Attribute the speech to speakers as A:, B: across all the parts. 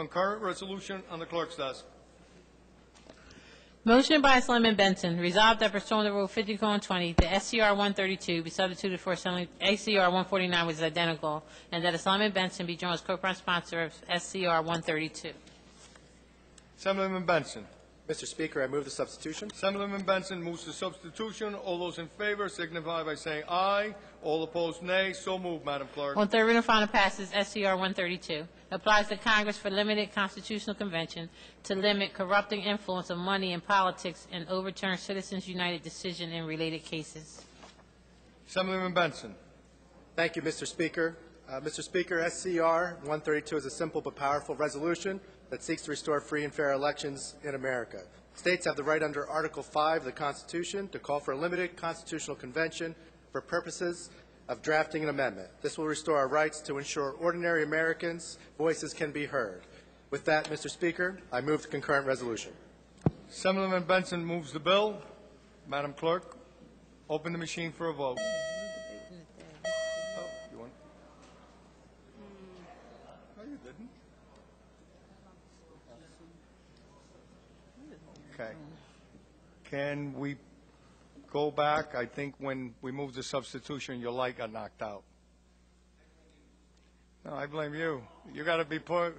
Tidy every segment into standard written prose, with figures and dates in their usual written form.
A: concurrent resolution on the clerk's desk.
B: Motion by Selectman Benson, resolved that pursuant to Rule 50:20, the SCR 132 be substituted for ACR 149, which is identical, and that Selectman Benson be joined as co-prime sponsor of SCR 132.
A: Assemblyman Benson.
C: Mr. Speaker, I move the substitution.
A: Assemblyman Benson moves the substitution. All those in favor signify by saying aye. All opposed, nay. So moved, Madam Clerk.
B: On third reading, final passes SCR 132. Applies to Congress for limited constitutional convention to limit corrupting influence of money in politics and overturn Citizens United decision in related cases.
A: Assemblyman Benson.
C: Thank you, Mr. Speaker. Mr. Speaker, SCR 132 is a simple but powerful resolution that seeks to restore free and fair elections in America. States have the right under Article 5 of the Constitution to call for a limited constitutional convention for purposes of drafting an amendment. This will restore our rights to ensure ordinary Americans' voices can be heard. With that, Mr. Speaker, I move the concurrent resolution.
A: Assemblyman Benson moves the bill. Madam Clerk, open the machine for a vote. Oh, you want? No, you didn't. Okay. Can we go back? I think when we moved the substitution, your light got knocked out. No, I blame you. You got to be put.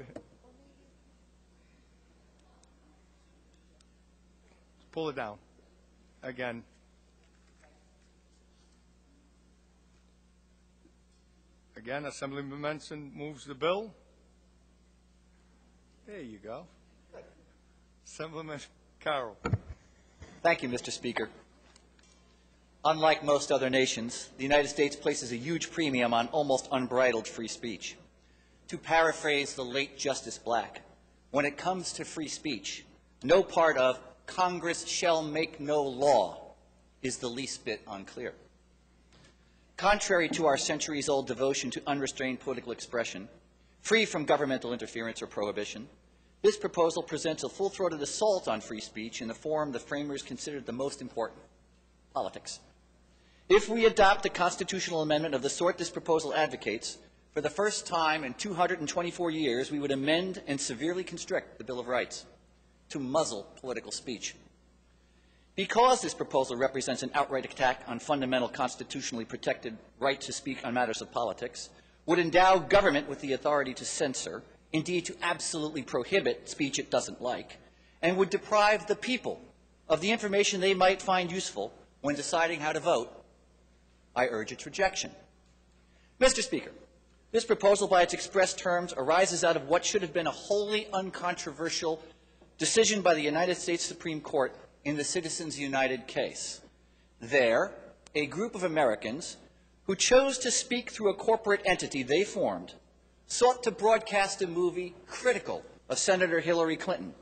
A: Pull it down. Again. Again, Assemblyman Benson moves the bill. There you go. Assemblyman Carroll.
D: Thank you, Mr. Speaker. Unlike most other nations, the United States places a huge premium on almost unbridled free speech. To paraphrase the late Justice Black, when it comes to free speech, no part of Congress shall make no law is the least bit unclear. Contrary to our centuries-old devotion to unrestrained political expression, free from governmental interference or prohibition, this proposal presents a full-throated assault on free speech in the form the framers considered the most important: politics. If we adopt a constitutional amendment of the sort this proposal advocates, for the first time in 224 years, we would amend and severely constrict the Bill of Rights to muzzle political speech. Because this proposal represents an outright attack on fundamental constitutionally protected right to speak on matters of politics, would endow government with the authority to censor, indeed to absolutely prohibit speech it doesn't like, and would deprive the people of the information they might find useful when deciding how to vote, I urge its rejection. Mr. Speaker, this proposal by its express terms arises out of what should have been a wholly uncontroversial decision by the United States Supreme Court in the Citizens United case. There, a group of Americans who chose to speak through a corporate entity they formed sought to broadcast a movie critical of Senator Hillary Clinton.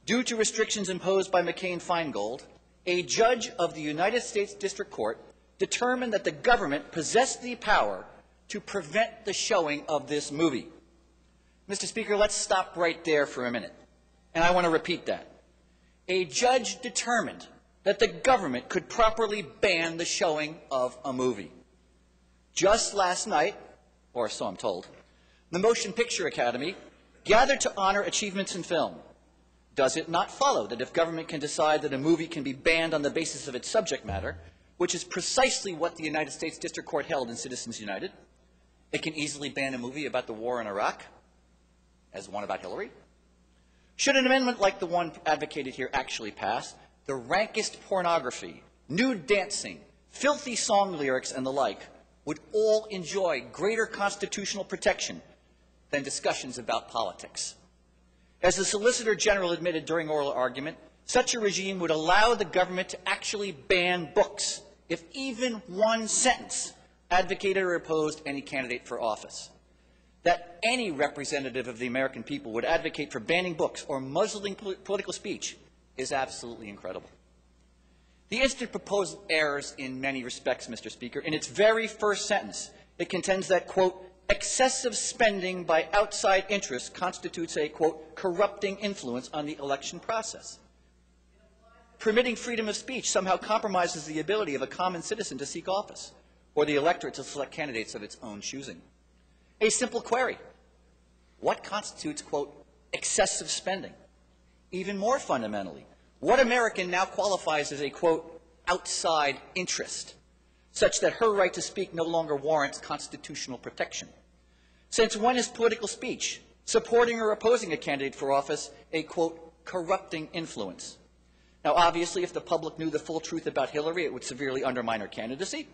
D: Due to restrictions imposed by McCain-Feingold, a judge of the United States District Court determined that the government possessed the power to prevent the showing of this movie. Mr. Speaker, let's stop right there for a minute, and I want to repeat that. A judge determined that the government could properly ban the showing of a movie. Just last night, or so I'm told, the Motion Picture Academy gathered to honor achievements in film. Does it not follow that if government can decide that a movie can be banned on the basis of its subject matter, which is precisely what the United States District Court held in Citizens United, it can easily ban a movie about the war in Iraq as one about Hillary? Should an amendment like the one advocated here actually pass, the rankest pornography, nude dancing, filthy song lyrics, and the like would all enjoy greater constitutional protection than discussions about politics. As the Solicitor General admitted during oral argument, such a regime would allow the government to actually ban books if even one sentence advocated or opposed any candidate for office. That any representative of the American people would advocate for banning books or muzzling political speech is absolutely incredible. The instant proposal errs in many respects, Mr. Speaker. In its very first sentence, it contends that, quote, excessive spending by outside interests constitutes a, quote, corrupting influence on the election process. Permitting freedom of speech somehow compromises the ability of a common citizen to seek office or the electorate to select candidates of its own choosing. A simple query. what constitutes, quote, excessive spending? Even more fundamentally, what American now qualifies as a, quote, outside interest, such that her right to speak no longer warrants constitutional protection? Since when is political speech, supporting or opposing a candidate for office, a, quote, corrupting influence? Now, obviously, if the public knew the full truth about Hillary, it would severely undermine her candidacy.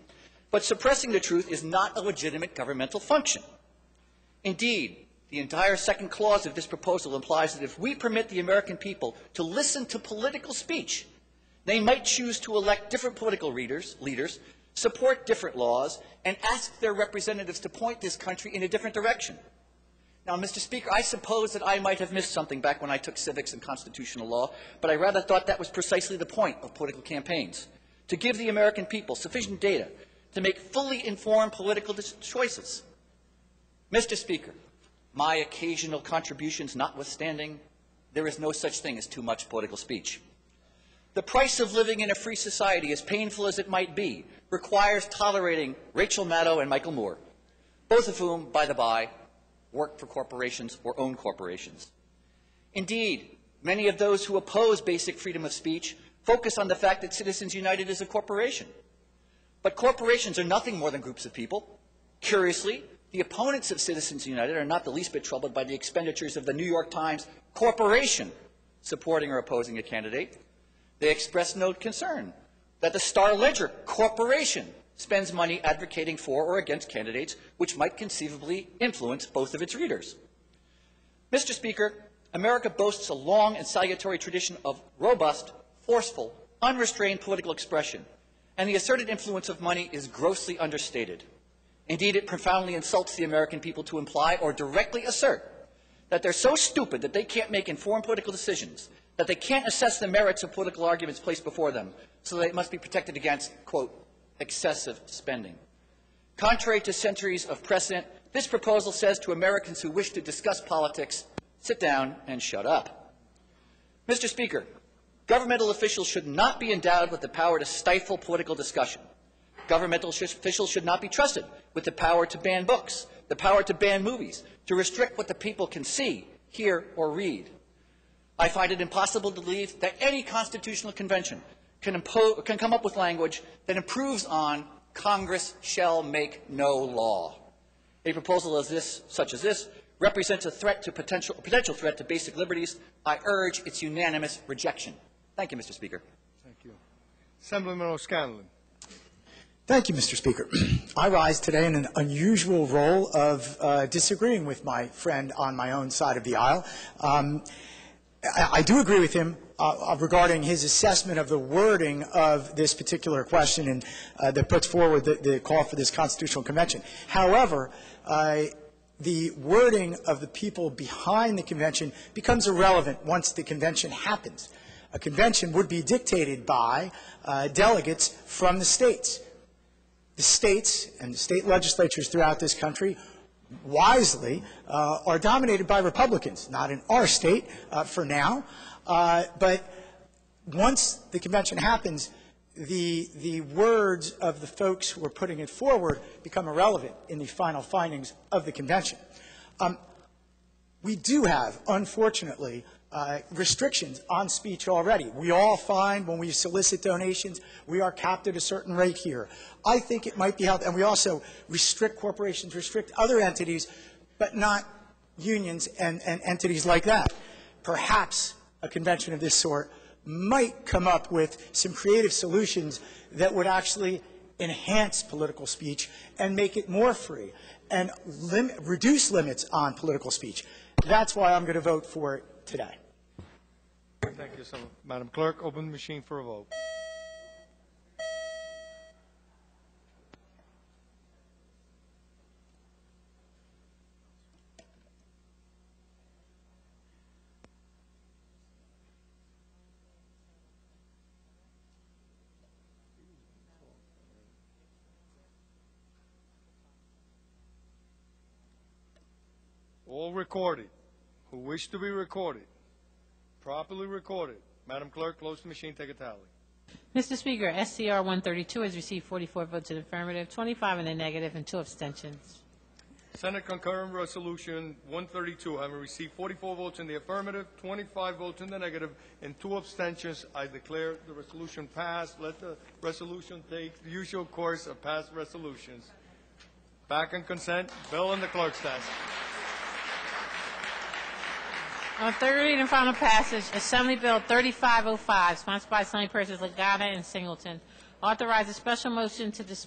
D: But suppressing the truth is not a legitimate governmental function. Indeed, the entire second clause of this proposal implies that if we permit the American people to listen to political speech, they might choose to elect different political leaders, support different laws, and ask their representatives to point this country in a different direction. Now, Mr. Speaker, I suppose that I might have missed something back when I took civics and constitutional law, but I rather thought that was precisely the point of political campaigns, to give the American people sufficient data to make fully informed political choices. Mr. Speaker, my occasional contributions notwithstanding, there is no such thing as too much political speech. The price of living in a free society, as painful as it might be, requires tolerating Rachel Maddow and Michael Moore, both of whom, by the by, work for corporations or own corporations. Indeed, many of those who oppose basic freedom of speech focus on the fact that Citizens United is a corporation. But corporations are nothing more than groups of people. Curiously, the opponents of Citizens United are not the least bit troubled by the expenditures of the New York Times corporation supporting or opposing a candidate. They express no concern that the Star Ledger Corporation spends money advocating for or against candidates which might conceivably influence both of its readers. Mr. Speaker, America boasts a long and salutary tradition of robust, forceful, unrestrained political expression, and the asserted influence of money is grossly understated. Indeed, it profoundly insults the American people to imply or directly assert that they're so stupid that they can't make informed political decisions, that they can't assess the merits of political arguments placed before them, so they must be protected against, quote, excessive spending. Contrary to centuries of precedent, this proposal says to Americans who wish to discuss politics, sit down and shut up. Mr. Speaker, governmental officials should not be endowed with the power to stifle political discussion. Governmental officials should not be trusted with the power to ban books, the power to ban movies, to restrict what the people can see, hear, or read. I find it impossible to believe that any constitutional convention can come up with language that improves on Congress shall make no law. A proposal such as this represents a threat to potential threat to basic liberties. I urge its unanimous rejection. Thank you, Mr. Speaker.
A: Thank you. Assemblyman O'Scanlan.
E: Thank you, Mr. Speaker. I rise today in an unusual role of disagreeing with my friend on my own side of the aisle. I do agree with him regarding his assessment of the wording of this particular question and that puts forward the call for this constitutional convention. However, the wording of the people behind the convention becomes irrelevant once the convention happens. A convention would be dictated by delegates from the states. The states and the state legislatures throughout this country wisely are dominated by Republicans, not in our state for now, but once the convention happens, the words of the folks who are putting it forward become irrelevant in the final findings of the convention. We do have, unfortunately, restrictions on speech already. We all find when we solicit donations, we are capped at a certain rate here. I think it might be helpful, and we also restrict corporations, restrict other entities, but not unions and entities like that. Perhaps a convention of this sort might come up with some creative solutions that would actually enhance political speech and make it more free and reduce limits on political speech. That's why I'm going to vote for it today.
A: Thank you, Madam Clerk. Open the machine for a vote. All recorded who wish to be recorded, properly recorded. Madam Clerk, close the machine, take a tally.
B: Mr. Speaker, SCR 132 has received 44 votes in the affirmative, 25 in the negative, and 2 abstentions.
A: Senate concurrent resolution 132, having received 44 votes in the affirmative, 25 votes in the negative, and 2 abstentions, I declare the resolution passed. Let the resolution take the usual course of past resolutions. Back on consent, bill in the clerk's desk.
B: On third reading and final passage, Assembly Bill 3505, sponsored by Assembly Persons Legata and Singleton, authorizes special motion to dismiss